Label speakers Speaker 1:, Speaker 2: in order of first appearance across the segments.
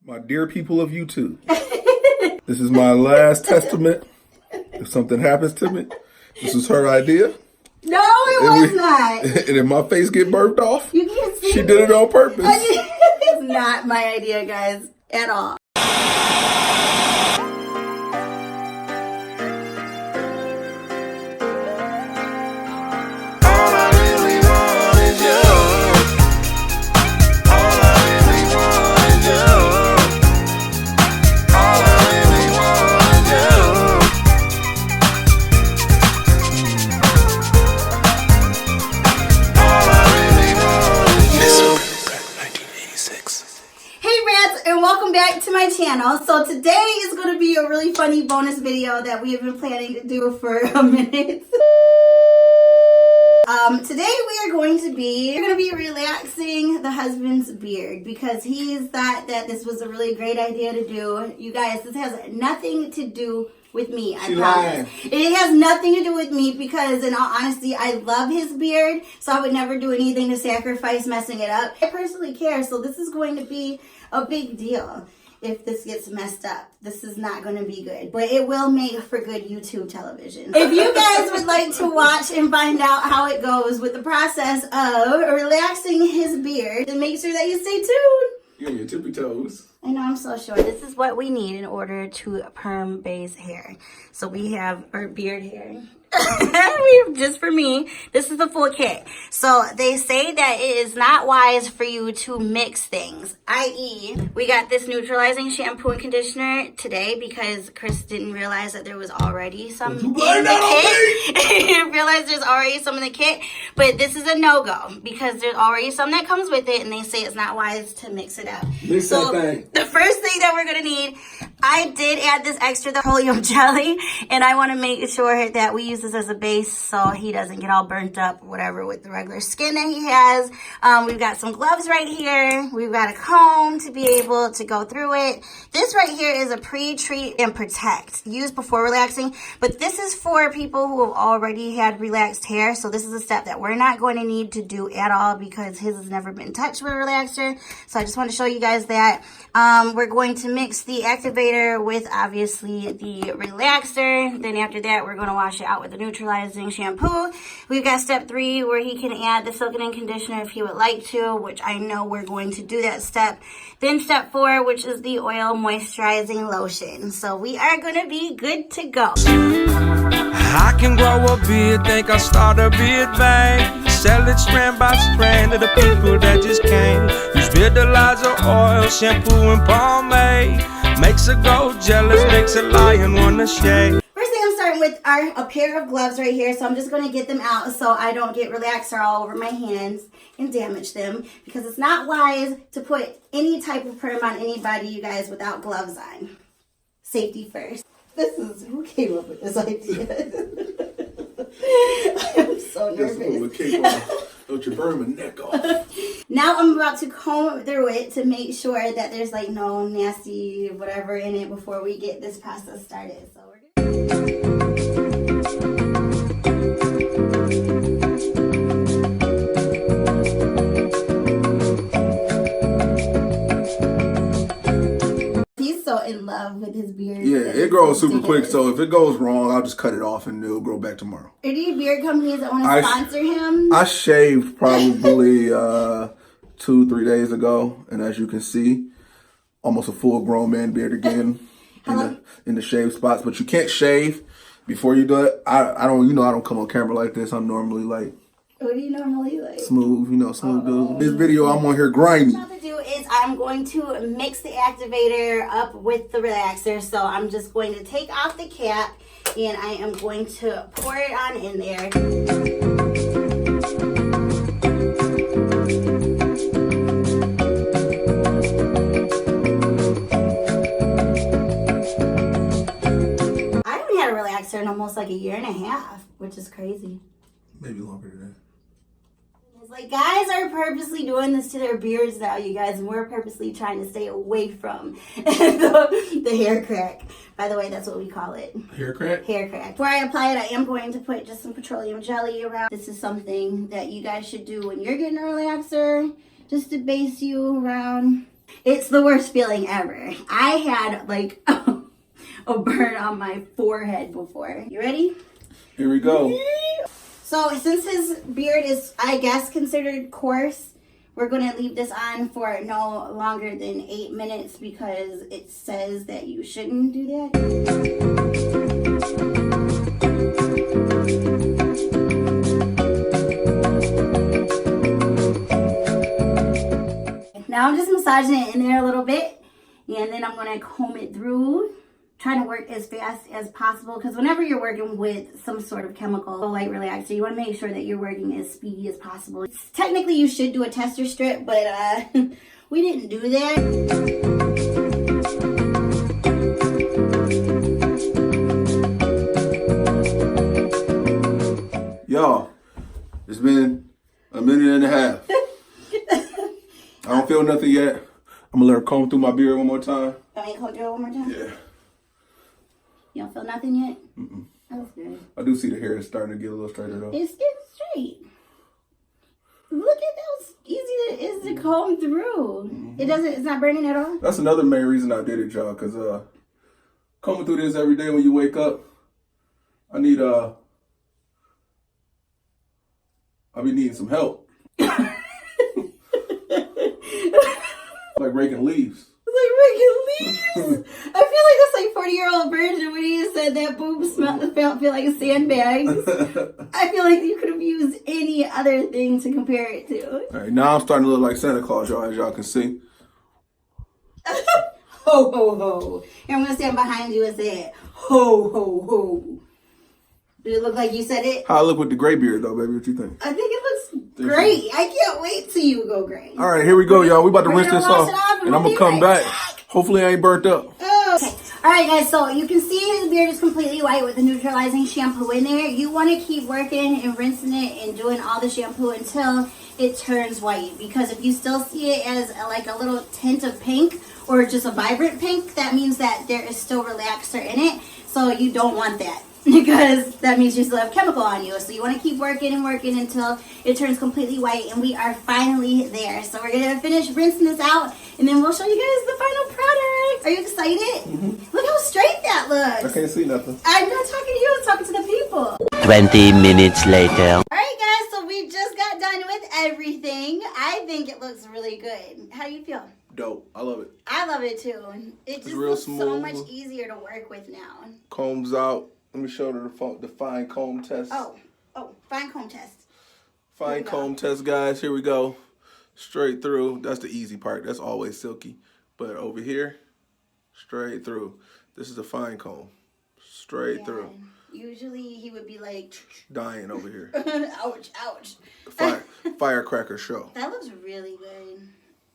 Speaker 1: My dear people of YouTube, this is my last testament. If something happens to me, this is her idea.
Speaker 2: No, it was not.
Speaker 1: And if my face get burped off,
Speaker 2: You can't see
Speaker 1: she did it on purpose.
Speaker 2: It's not my idea, guys, at all. Back to my channel. So today is going to be a really funny bonus video that we have been planning to do for a minute. Today we're going to be relaxing the husband's beard because he's thought that this was a really great idea to do. You guys, this has nothing to do with me, I promise. It has nothing to do with me because, in all honesty, I love his beard, so I would never do anything to sacrifice messing it up. I personally care, so this is going to be a big deal if this gets messed up. This is not going to be good, but it will make for good YouTube television. If you guys would like to watch and find out how it goes with the process of relaxing his beard, then make sure that you stay tuned.
Speaker 1: You're on your tippy toes.
Speaker 2: I know, I'm so short. This is what we need in order to perm base hair. So we have our beard hair. We have, just for me, this is the full kit. So they say that it is not wise for you to mix things, i.e. we got this neutralizing shampoo and conditioner today because Chris didn't realize that there was already some in the kit. He didn't realize there's already some in the kit, but this is a no-go because there's already some that comes with it and they say it's not wise to mix it up.
Speaker 1: Mix that thing.
Speaker 2: The first thing that we're gonna need, I did add this extra petroleum jelly, and I want to make sure that we use this as a base so he doesn't get all burnt up, whatever, with the regular skin that he has. We've got some gloves right here. We've got a comb to be able to go through it. This right here is a pre-treat and protect, used before relaxing, but this is for people who have already had relaxed hair, so this is a step that we're not going to need to do at all because his has never been touched with a relaxer, so I just want to show you guys that. We're going to mix the activator with obviously the relaxer. Then after that, we're going to wash it out with the neutralizing shampoo. We've got step 3 where he can add the silkening conditioner if he would like to, which I know we're going to do that step. Then step 4, which is the oil moisturizing lotion. So we are going to be good to go.
Speaker 3: I can grow a beard, think I'll start a beard bank. Sell it strand by strand to the people that just came. Use vitilizer oil, shampoo, and pomade. Makes a girl jealous, makes a lion wanna shake.
Speaker 2: First thing I'm starting with are a pair of gloves right here. So I'm just going to get them out so I don't get relaxer all over my hands and damage them. Because it's not wise to put any type of perm on anybody, you guys, without gloves on. Safety first. Who came up with this idea? I'm so nervous.
Speaker 1: Don't you burn my neck off.
Speaker 2: Now I'm about to comb through it to make sure that there's like no nasty whatever in it before we get this process started. So we're in love with his beard.
Speaker 1: Yeah, it grows super quick, so if it goes wrong, I'll just cut it off and it'll grow back tomorrow.
Speaker 2: Are there beard companies that want to sponsor him?
Speaker 1: I shaved probably 2-3 days ago, and as you can see, almost a full grown man beard again in the shave spots. But you can't shave before you do it. I don't come on camera like this. I'm normally like,
Speaker 2: what do you normally like?
Speaker 1: Smooth, smooth dude. This video, I'm on here grinding.
Speaker 2: What I'm going to do is I'm going to mix the activator up with the relaxer. So I'm just going to take off the cap and I am going to pour it on in there. I haven't had a relaxer in almost like 1.5 years, which is crazy.
Speaker 1: Maybe longer than that.
Speaker 2: Like, guys are purposely doing this to their beards now, you guys, and we're purposely trying to stay away from the hair crack. By the way, that's what we call it.
Speaker 1: Hair crack?
Speaker 2: Hair crack. Before I apply it, I am going to put just some petroleum jelly around. This is something that you guys should do when you're getting a relaxer, just to base you around. It's the worst feeling ever. I had like a burn on my forehead before. You ready?
Speaker 1: Here we go.
Speaker 2: So since his beard is, I guess, considered coarse, we're going to leave this on for no longer than 8 minutes because it says that you shouldn't do that. Now I'm just massaging it in there a little bit, and then I'm going to comb it through, trying to work as fast as possible, because whenever you're working with some sort of chemical light relaxer, you want to make sure that you're working as speedy as possible. Technically, you should do a tester strip, but we didn't do that.
Speaker 1: Y'all, it's been a minute and a half. I don't feel nothing yet. I'm gonna let her comb through my beard one more time.
Speaker 2: Want me to comb through it one more time?
Speaker 1: Yeah.
Speaker 2: You don't feel nothing yet?
Speaker 1: Mm-mm.
Speaker 2: That's good.
Speaker 1: I do see the hair is starting to get a little straighter though.
Speaker 2: It's getting straight. Look at how easy it is to comb through. Mm-hmm. It's not burning at all?
Speaker 1: That's another main reason I did it, y'all, because combing through this every day when you wake up, I be needing some help. Like raking leaves.
Speaker 2: It's like raking leaves. I feel like that's like 40-year-old version when he said that boobs feel like sandbags. I feel like you could have used any other thing to compare it to.
Speaker 1: All right, now I'm starting to look like Santa Claus, y'all, as y'all can see.
Speaker 2: Ho, ho, ho. And I'm going to stand behind you and say it. Ho, ho, ho. Did it look like you said it?
Speaker 1: How I look with the gray beard, though, baby? What you think?
Speaker 2: I think it looks great. I can't wait till you go gray.
Speaker 1: All right, here we go, y'all. We about to rinse this off, and I'm going to come back. Hopefully I ain't burnt up.
Speaker 2: Okay. All right, guys. So you can see his beard is completely white with the neutralizing shampoo in there. You want to keep working and rinsing it and doing all the shampoo until it turns white. Because if you still see it as like a little tint of pink or just a vibrant pink, that means that there is still relaxer in it. So you don't want that, because that means you still have chemical on you. So you want to keep working and working until it turns completely white, and we are finally there. So we're going to finish rinsing this out, and then we'll show you guys the final product. Are you excited? Mm-hmm. Look how straight that looks.
Speaker 1: I can't see nothing.
Speaker 2: I'm not talking to you, I'm talking to the people.
Speaker 4: 20 minutes later.
Speaker 2: All right, guys, so we just got done with everything. I think it looks really good. How do you feel?
Speaker 1: Dope. I love it.
Speaker 2: I love it, too. It just looks so much easier to work with now.
Speaker 1: Combs out. Let me show her the fine comb test.
Speaker 2: Oh, fine comb test.
Speaker 1: Fine comb test, guys. Here we go. Straight through. That's the easy part. That's always silky. But over here, straight through. This is a fine comb. Straight through.
Speaker 2: Usually he would be like
Speaker 1: dying over here.
Speaker 2: Ouch, ouch.
Speaker 1: Firecracker show.
Speaker 2: That looks really good.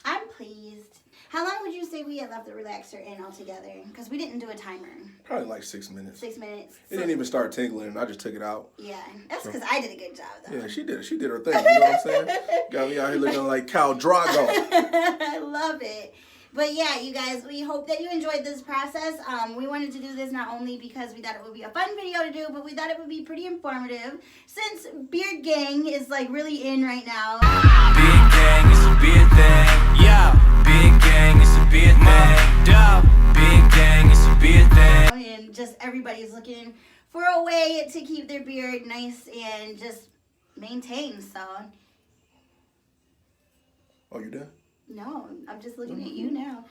Speaker 2: I'm pleased. How long would you say we had left the relaxer in altogether? Because we didn't do a timer.
Speaker 1: Probably like 6 minutes.
Speaker 2: 6 minutes.
Speaker 1: It didn't even start tingling. I just took it out.
Speaker 2: Yeah, that's because I did a good job, though.
Speaker 1: Yeah, she did her thing. You know what I'm saying? Got me out here looking like Khal Drogo.
Speaker 2: I love it. But yeah, you guys, we hope that you enjoyed this process. We wanted to do this not only because we thought it would be a fun video to do, but we thought it would be pretty informative since Beard Gang is like really in right now.
Speaker 3: Beard gang is a beard thing. Yeah. Beard gang is a beard thing. Beard gang is a beard thing.
Speaker 2: And just everybody's looking for a way to keep their beard nice and just maintained. So.
Speaker 1: Oh, you done?
Speaker 2: No, I'm just looking at you now.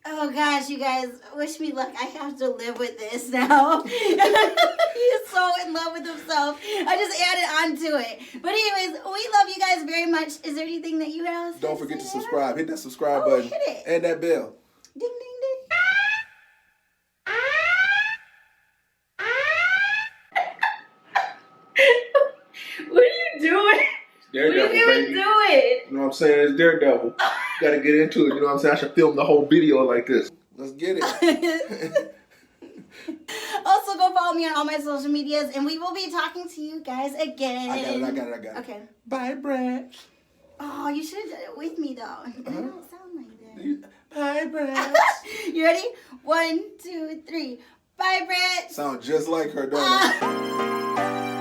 Speaker 2: Oh gosh, you guys, wish me luck. I have to live with this now. He's so in love with himself. I just added on to it. But anyways, we love you guys very much. Is there anything that you have?
Speaker 1: Don't forget to subscribe. Hit that subscribe button.
Speaker 2: Hit it.
Speaker 1: And that bell.
Speaker 2: Ding, ding, ding. What are you doing?
Speaker 1: Daredevil,
Speaker 2: what are you
Speaker 1: baby.
Speaker 2: doing?
Speaker 1: You know what I'm saying? It's Daredevil. Gotta get into it. You know what I'm saying? I should film the whole video like this. Let's get it.
Speaker 2: Also, go follow me on all my social medias, and we will be talking to you guys again.
Speaker 1: I got it.
Speaker 2: Okay.
Speaker 1: Bye, Brat.
Speaker 2: Oh, you should have done it with me, though. I don't sound like that.
Speaker 1: Bye, Brat.
Speaker 2: You ready? 1, 2, 3. Bye, Brat.
Speaker 1: Sound just like her, don't it?